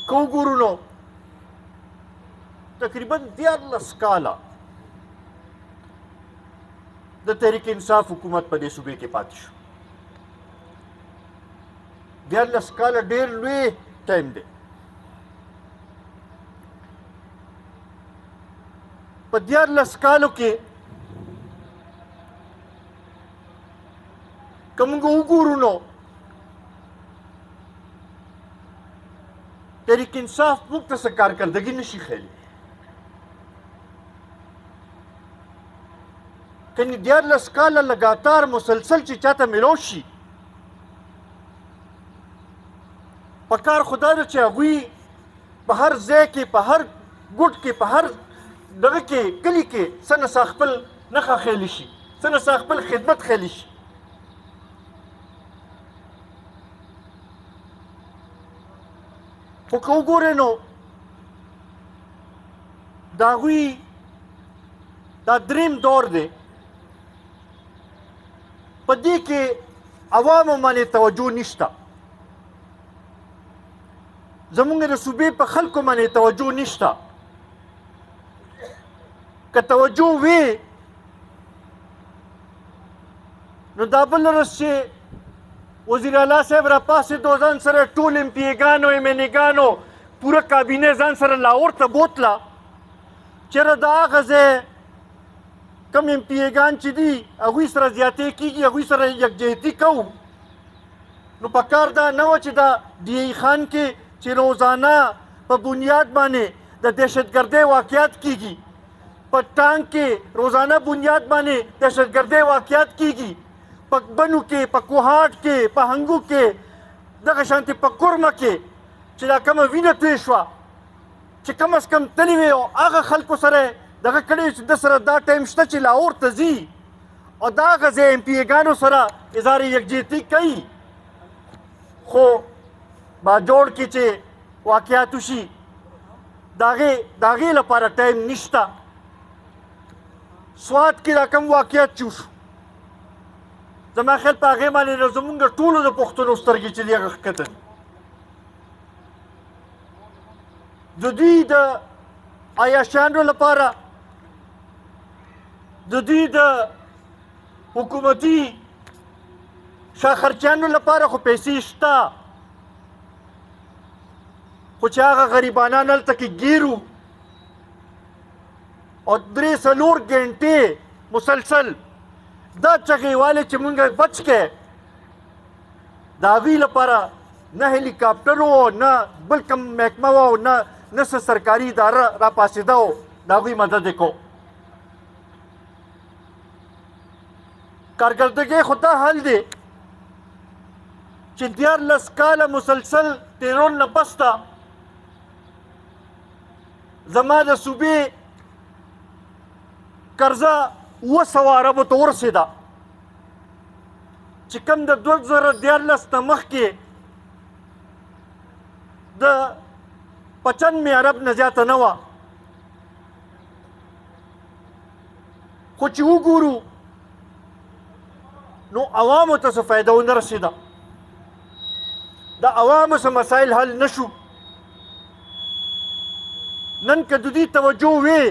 که وګورو نو تقریبا 14 کاله د تحریک انصاف حکومت په دې صوبې کې پاتې شو. 14 کاله ډېر لوی ټایم دی. په 14 کالو کې که موږ وګورو نو تحریک انصاف موږ ته څه کارکردګي نشي ښیلی. کني 14 کاله لګاتار مسلسل چې چاته میلاو شي په کار خدا ده چې هغوی په هر ځای کې په هر ګوټ کې په هر دغه کې کلي کې څه نه څه خپل نښه خیلی شي څه نه څه خپل خدمت خیلی شي. خو که وګورئ نو د هغوی دا دریم دور دی په دې کې عوامو باندې توجه نشته. زمونږ د صوبې په خلکو باندې توجه نشته. که توجه وي نو دا بل ورځ چې وزیر اعلی صاحب راپاڅېدو ځان سره ټول امپیګانو ایمنګانو پوره کابینه ځان سره لاهور ته بوتله چېرې د هغه ځای کم امپیګان چې دي هغوی سره زیاتې کېږي هغوی سره یکجهتي کوو. نو پکار دا نه وه چې دا ډي ای خان کې چې روزانه په بنیاد باندې د دهشتګردۍ واقعات کېږي په ټانک کې روزانه بنیاد باندې دهشتګردۍ واقعات کېږي په بنو کې په کوهاټ کې په هنګو کې دغه شانتې په کورمه کې چې دا کومه وینه توی شوه چې کم از کم تللی وي او هغه خلکو سره دغه کړی چې د سره دا ټایم شته چې لاهور ته ځي او د هغه ځای امپیګانو سره اظهار یکجهتي کوي. خو باجوړ کې چې واقعات وشي د هغې لپاره ټایم نشته. سوات کې دا کم واقعات چې وشو زما خیال په هغې باندې نو زمونږ ټولو د پښتنو سترګې چې دي هغه ښکته دي. د دوی د عیاشانو لپاره د دوی د حکومتي شاخرچیانو لپاره خو پیسې شته خو چې هغه غریبانان هلته کې ګیرو او 3-4 ګنټې مسلسل دا چغې والے چې مونږ بچ کې د هغوی لپاره نه هلیکاپټر و نه بل کوم محکمه وه او نه څه سرکاري اداره راپاڅېده و د هغوی مدد یې کو. کارکردګۍ خو دا حل دی چې 14 کاله مسلسل تیرول نه پس ته زما د صوبې قرضه 200 اربو ته ورسېده چې کوم د 2014 نه مخکې د 95 ارب نه زیاته نه وه. خو چې وګورو نو عوامو ته څه فایده ونه رسېده. د عوامو څه مسایل حل نه شو. نن که د دوی توجه وي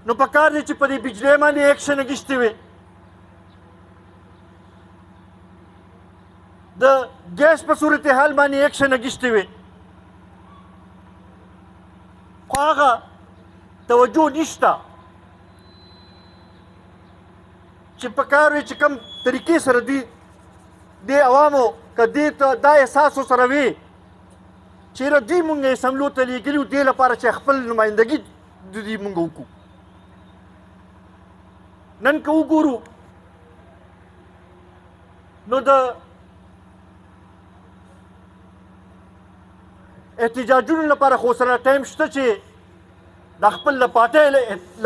نو پکار دی چې په دې بجلۍ باندې ایکشن اخیستې وي د ګیس په صورتحال باندې ایکشن اخیستې وي خو هغه توجه نشته چې پکار وي چې کوم طریقې سره دوی د عوامو که دې ته دا احساس ورسره وي چېرې دوی مونږ اسمبلو ته لېږلي وو دې لپاره چې خپل نمایندګي د دوی مونږ وکړو. نن که وګورو نو د احتجاجونو لپاره خو سره ټایم شته چې د خپل پارټۍ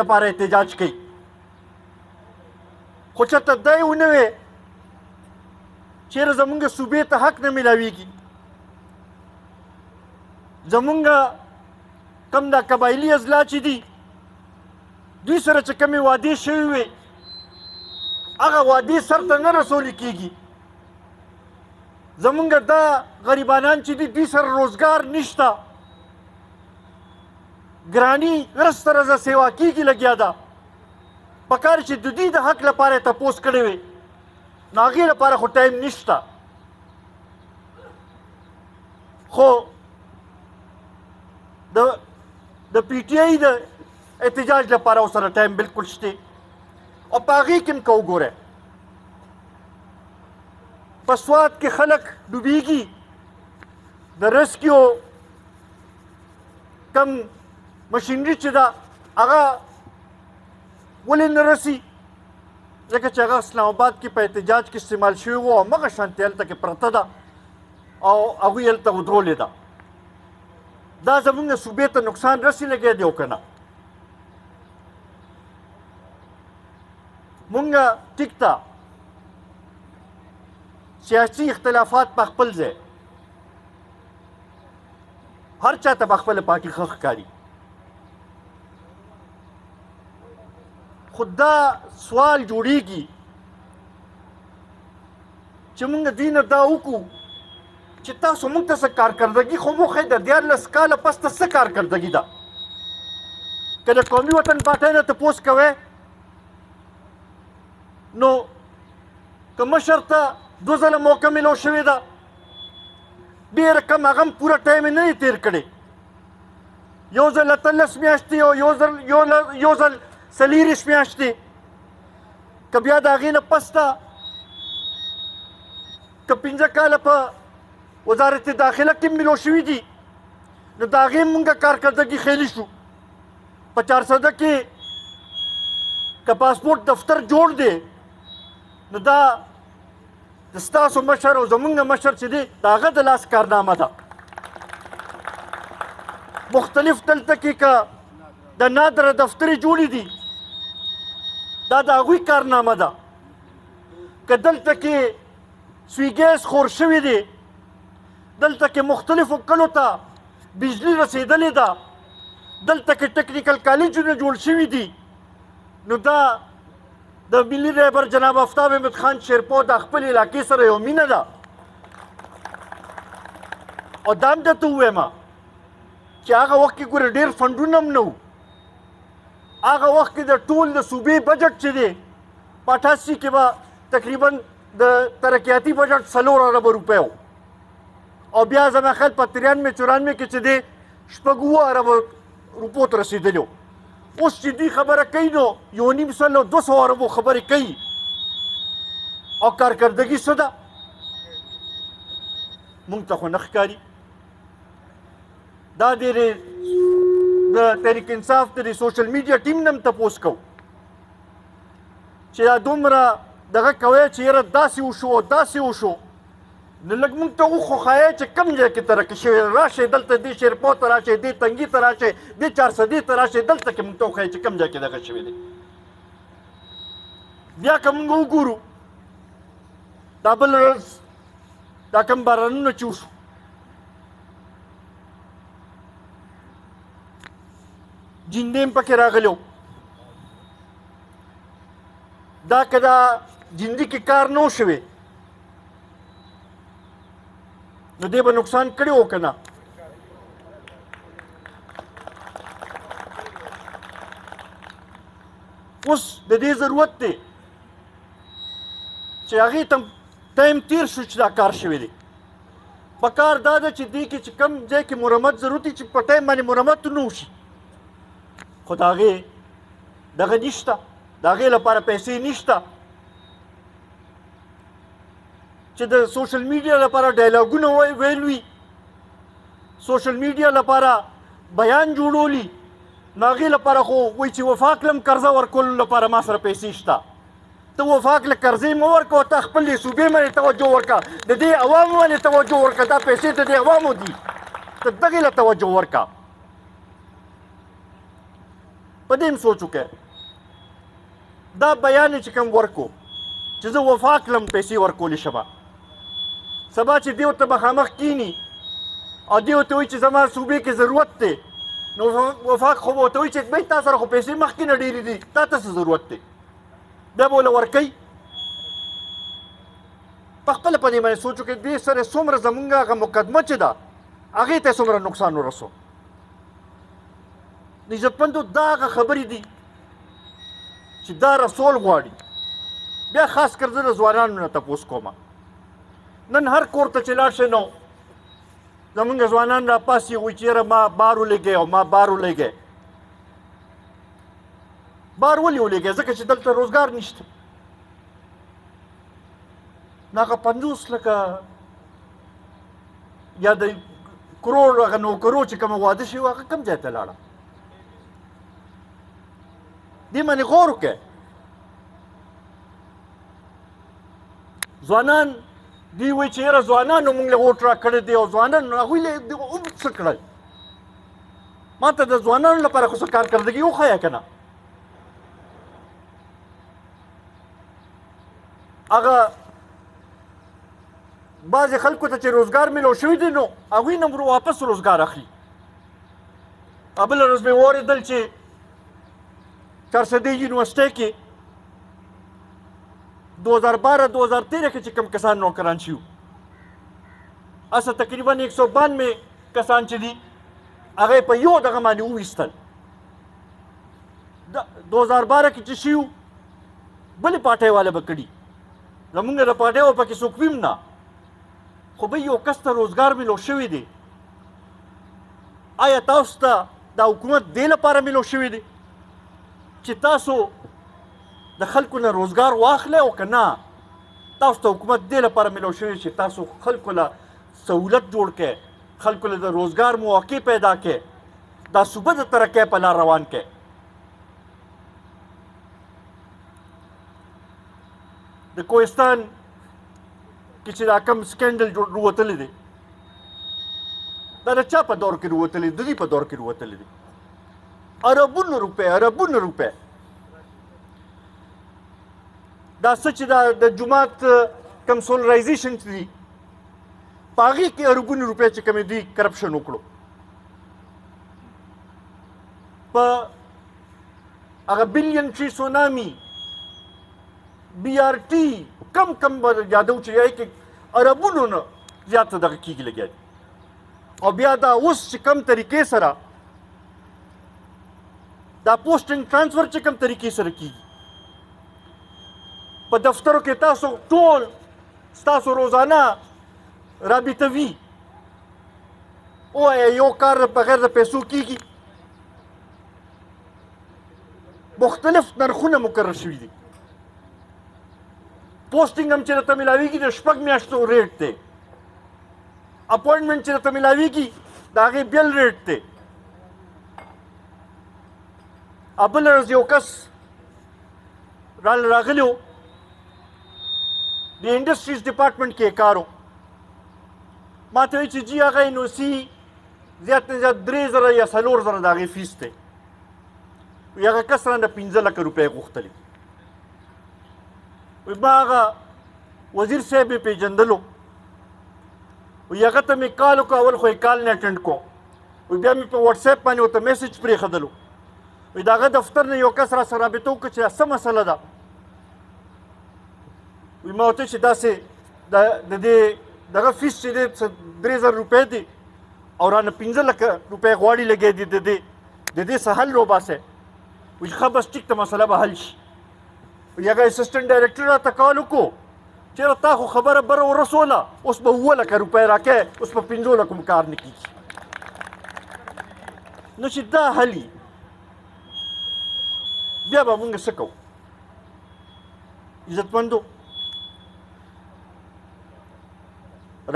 لپاره احتجاج کوي خو چېرته دی ونه وی چېرې زمونږ صوبې ته حق نه میلاویږي زمونږ کم دا قبایلي اضلاع چې دي دوی سره چې کمې وعدې شوي وي هغه وعدې سر ته نه رسولې کېږي زمونږ دا غریبانان چې دي دوی سره روزګار نشته ګراني رس ته رزه سیوا کېږي لګیا ده پکار چې د دوی د حق لپاره یې تپوس کړی وي نو هغې لپاره خو ټایم نشته خو د پی ټي آی د احتجاج لپاره ورسره ټایم بلکل شته او په هغې کې هم که وګورئ په سوات کې خلک ډوبېږي د ریسکیو کم مشینري چې ده هغه ولې نه رسي ځکه چې هغه اسلام آباد کې په احتجاج کې استعمال شوی و او همغه شانتې هلته کې پرته ده او هغوی هلته ودرولې ده دا زموږ صوبې ته نقصان رسي لګی دی او که نه مونږ ټیک ده سیاسي اختلافات په خپل ځای هر چا ته په خپله پارټي ښه ښکاري خو دا سوال جوړیږي چې موږ دوی نه دا وکړو چې تاسو موږ ته څه کارکردګي خو مو ښایي د 14 کاله پس ته څه کارکردګي ده که د قومي وطن پارټۍ نه تپوس کوئ نو که مشر ته 2 ځله موقع میلاو شوې ده ډېره کم هغه هم پوره ټایم یې نه دی تېر کړی یو ځل 18 میاشتې او یو ځل 40 میاشتې که بیا د هغې نه پس ته که 5 کاله په وزارت داخله کې میلاو شوي دي نو د هغې مونږ کارکردګي خیلي شو په 400 کې که پاسپورټ دفتر جوړ دی نو دا د ستاسو مشر او زمونږ مشر چې دی د هغه د لاس کارنامه ده مختلف دلته کې که د نادره دفترې جوړې دي دا د هغوی کارنامه ده که دلته کې سوی ګیس خور شوي دي دلته کې مختلفو کلو ته بجلی رسېدلې ده دلته کې ټکنیکل کالجونه جوړ شوي دي نو دا د ملي رهبر جناب آفتاب احمد خان شیرپو د خپل علاقې سره یو مینه ده او دا هم درته ووایم چې هغه وخت کې ګوره ډېر فنډونه هم نه وو هغه وخت کې د ټول د صوبې بجټ چې دی په 88 کې به تقریبا د ترقیاتي بجټ 4 اربه روپۍ و او بیا زما خیال په 93 94 کې چې دی 6 اربه روپو ته رسېدلی و اوس چې دوی خبره کوي نو 1.5 200 اربو خبرې کوي او کارکردګي څه ده مونږ ته خو نه ښکاري دا ډېرې د تحریک انصاف د سوشل میډیا ټیم نه هم تپوس کوو چې دا دومره دغه کوئ چې یاره داسې وشو او داسې وشو نو لږ مونږ ته وخوښایئ چې کوم ځای کې ترقي شوې راشئ دلته دې شیرپو ته راشئ دې تنګي ته راشئ دې 400 ته راشئ دلته کې مونږ ته وښایئ چې کوم ځای کې دغه شوی دی بیا که مونږ وګورو دا بل ورځ دا کوم بارانونه چې وشو جیندې هم پکې راغلی دا که دا جیندي کې کار نه و شوی نو دې به نقصان کړی و که نه اوس د دې ضرورت دی چې هغې ته ټایم تیر شو چې دا کار شوی دی پکار دا ده چې دې کې چې کوم ځای کې مرمت ضرورت دی چې په ټایم باندې مرمت نه وشي خو د هغې دغه نشته د هغې لپاره پیسې نشته چې د سوشل میډیا لپاره ډایلاګونه ویل وي سوشل میډیا لپاره بیان جوړولی نو هغې لپاره خو وایي چې وفاق لم قرضه ورکولو لپاره ما سره پیسې شته ته وفاق له قرضې مه ورکوه ته خپلې صوبې باندې توجه ورکړه د دې عوامو باندې توجه ورکړه دا پیسې د دې عوامو دي ته دغې له توجه ورکړه په دې هم سوچ وکړئ دا بیان چې کوم ورکو چې زه وفاق لم پیسې ورکولی شمه سبا چې دې ورته مخامخ کینی او دې ورته وایي چې زما صوبې کې ضرورت دی نو وفاق خو به ورته وایي چې بهی تا سره خو پیسې مخکې نه ډېرې دي تا ته څه ضرورت دی بیا به ورله ورکوي په خپله په دې باندې سوچ وکړئ دې سره څومره زمونږ هغه مقدمه چې ده هغې ته څومره نقصان ورسو. عزتمندو دا هغه خبرې دي چې دا رسول غواړي. بیا خاص کر زه د ځوانانو نه تپوس کوم. نن هر کور ته چې لاړ شئ نو زمونږ ځوانان راپاسي وایي چې یاره ما بار ولېږئ او ما بار ولېږئ. بار ولې ولېږئ؟ ځکه چې دلته روزګار نشته. نو هغه 50 لکه یا د کروڑ هغه نوکرو چې کومه واده شوي هغه کوم ځای ته لاړه؟ دې باندې غور وکړئ. ځوانان دوی وایي چې یاره ځوانانو موږ له ووټ راکړی دی او ځوانانو هغوی له څه کړل. ما ته د ځوانانو لپاره خو څه کارکردګي وښیه که نه. هغه بعضې خلکو ته چې روزګار میلو شوي دی نو هغوی نه واپس روزګار اخلي. بله ورځ مې واورېدل چې چارسدې یونیورسټۍ کې 2012-2013 کې چې کوم کسان نوکران شوي اصل تقریبا 192 کسان چې دي هغه په یو دغه باندې وویستل. 2012 کې چې شوي بلې پارټۍ والا به کړي زمونږ د پارټۍ و پکې څوک ویم نه خو به یو کس ته روزګار میلو شوی دی. آیا تاسو ته دا حکومت دې لپاره میلو شوی دی چې تاسو د خلکو نه روزګار واخلئ او که نه تاسو ته حکومت دې لپاره میلو شوی چې تاسو خلکو له سهولت جوړ کړئ، خلکو له د روزګار مواقع پیدا کړئ، دا صوبه د ترقۍ په لار روان کړئ. د کوهستان کې چې دا کم سکینډل ووتلی دی دا د چا په دور کې ووتلی دی؟ د دوی په دور کې ووتلی دی. اربونه روپۍ دا څه چې دا د جومات کم سولرایزیشن چې دي په هغې کې اربونه روپۍ چې کومې دوی کرپشن وکړو. په هغه بلین ټري سونامي BRT کم یادو چې یای کې اربونو نه زیات دغه کېږي لګیا دي. او بیا دا اوس چې کم طریقې سره دا پوسټینګ ټرانسفر چې کم طریقې سره کېږي په دفترو کې تاسو ټول ستاسو روزانه رابطه وي ووایه یو کار بغیر د پیسو کېږي. مختلف نرخونه مقرر شوي دي. پوسټینګ هم چې درته میلاویږي د 6 میاشتو ریټ دی. اپوینټمنټ چې درته میلاویږي د هغې بیل ریټ دی. بله ورځ یو کس راغلی و د انډسټریز ډپارټمنټ کې کار و. ما ته وایي چې جي هغه NOC زیات نه زیات 3000 یا 4000 د هغې فیس دی. هغه کس رانه 15 لکه روپۍ غوښتلې. ما هغه وزیر صاحب یې پېژندلو هغه ته مې کال وکړو. اول خو یې کال نه اټینډ کو بیا مې په واټس اپ باندې ورته میسج پرېښودلو د هغه دفتر نه یو کس راسره رابطه وکړه چې څه مسله ده. ما ورته چې داسې د دې دغه فیس چې دی 3000 روپۍ دی او رانه 15 لکه روپۍ غواړي لګیا دي د دې څه حل وباسئ. وایي ښه بس ټیک ته مسله به حل شي. هغه اسسټنټ ډایرکټر راته کال وکړو چېرې تا خو خبره بره ورسوله اوس به 7 لکه روپۍ راکړې اوس په 15 لکو م کار نه کېږي. نو چې دا حلي بیا به مونږ څه کوو؟ عزتمندو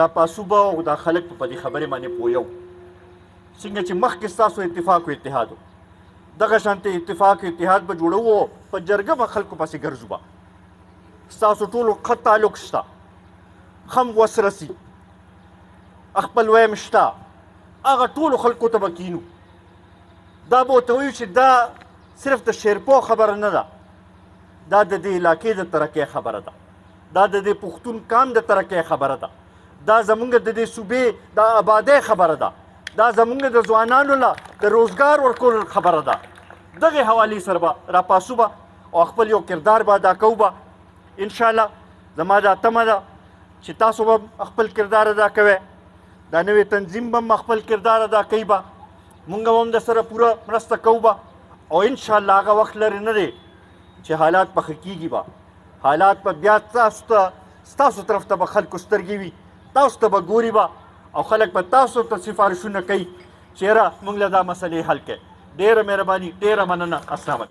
راپاسو به او دا خلک په دې خبرې باندې پوهیو څنګه چې مخکې ستاسو اتفاق و اتحاد و دغه شانتې اتفاق اتحاد به جوړوو په جرګه به خلکو پسې ګرځو به ستاسو ټولو ښه تعلق شته ښه وسرسي خپل ویم شته هغه ټولو خلکو ته به کینو. دا به ورته وایو چې دا صرف د شیرپو خبره نه ده دا د دې علاقې د ترقۍ خبره ده دا د دې پښتون قام د ترقۍ خبره ده دا زمونږ د دې صوبې د آبادۍ خبره ده دا زمونږ د ځوانانو له د روزګار ورکولو خبره ده. دغې حوالې سره به راپاسو به او خپل یو کردار به ادا کوو به انشاءالله. زما دا تمه ده چې تاسو به خپل کردار ادا کوئ، دا نوې تنظیم به هم خپل کردار ادا کوي به، مونږ هم د سره پوره مرسته کوو به، او انشاءالله هغه وخت لرې نه دی چې حالات به ښه کېږي به. حالات به بیا ستاسو طرف ته به خلکو سترګې وي، تاسو ته به ګوري به، او خلک به تاسو ته سفارشونه کوي چې یاره مونږ له دا مسلې حل کړئ. ډېره مهرباني، ډېره مننه. السلام علیکم.